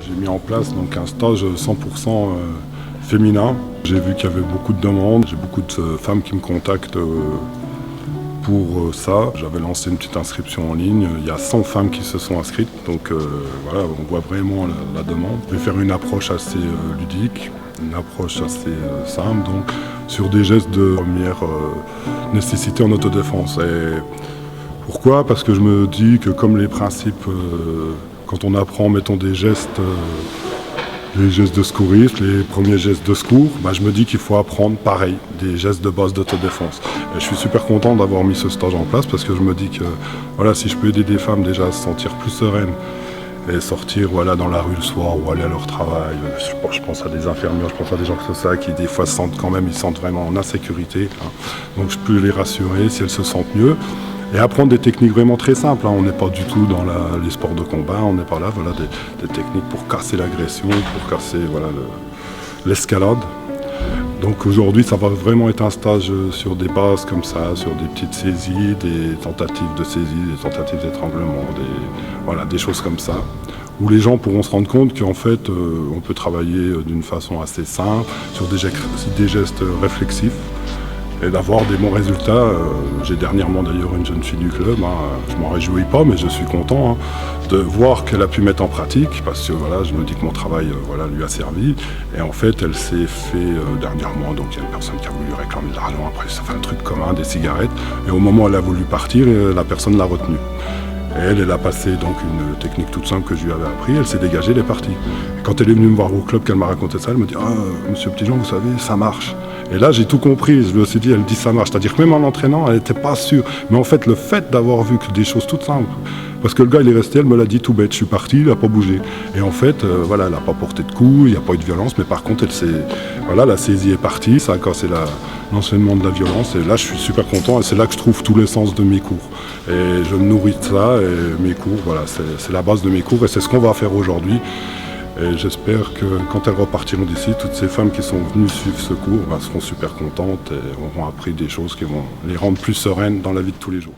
J'ai mis en place donc un stage 100% féminin. J'ai vu qu'il y avait beaucoup de demandes, j'ai beaucoup de femmes qui me contactent pour ça. J'avais lancé une petite inscription en ligne, il y a 100 femmes qui se sont inscrites, donc voilà, on voit vraiment la demande. Je vais faire une approche assez ludique, une approche assez simple, donc sur des gestes de première nécessité en autodéfense. Et pourquoi ? Parce que je me dis que comme les principes, quand on apprend, mettons des gestes, les gestes de secourisme, les premiers gestes de secours, je me dis qu'il faut apprendre pareil, des gestes de base d'autodéfense. Et je suis super content d'avoir mis ce stage en place parce que je me dis que voilà, si je peux aider des femmes déjà à se sentir plus sereines et sortir dans la rue le soir ou aller à leur travail, je pense à des infirmières, je pense à des gens comme ça qui des fois se sentent ils sentent vraiment en insécurité. Donc je peux les rassurer si elles se sentent mieux. Et apprendre des techniques vraiment très simples. On n'est pas du tout dans les sports de combat, on n'est pas là, des techniques pour casser l'agression, pour casser l'escalade. Donc aujourd'hui, ça va vraiment être un stage sur des bases comme ça, sur des petites saisies, des tentatives de saisie, des tentatives d'étranglement, des choses comme ça, où les gens pourront se rendre compte qu'en fait, on peut travailler d'une façon assez simple, sur des gestes réflexifs, et d'avoir des bons résultats. J'ai dernièrement d'ailleurs une jeune fille du club, je m'en réjouis pas mais je suis content de voir qu'elle a pu mettre en pratique parce que je me dis que mon travail lui a servi et en fait elle s'est fait dernièrement, donc il y a une personne qui a voulu réclamer de l'argent, après ça fait un truc commun, des cigarettes, et au moment où elle a voulu partir, la personne l'a retenue. Et elle a passé donc une technique toute simple que je lui avais appris, elle s'est dégagée, elle est partie. Et quand elle est venue me voir au club, qu'elle m'a raconté ça, elle me dit « Ah, monsieur Petitjean, vous savez, ça marche ». Et là, j'ai tout compris, je me suis dit, elle dit ça marche. C'est-à-dire que même en entraînant, elle n'était pas sûre. Mais en fait, le fait d'avoir vu que des choses toutes simples, parce que le gars, il est resté, elle me l'a dit tout bête, je suis parti, il n'a pas bougé. Et en fait, elle n'a pas porté de coups, il n'y a pas eu de violence, mais par contre, la saisie est partie, ça a cassé l'enchaînement de la violence. Et là, je suis super content, et c'est là que je trouve tout l'essence de mes cours. Et je me nourris de ça, et mes cours, c'est la base de mes cours, et c'est ce qu'on va faire aujourd'hui. Et j'espère que quand elles repartiront d'ici, toutes ces femmes qui sont venues suivre ce cours seront super contentes et auront appris des choses qui vont les rendre plus sereines dans la vie de tous les jours.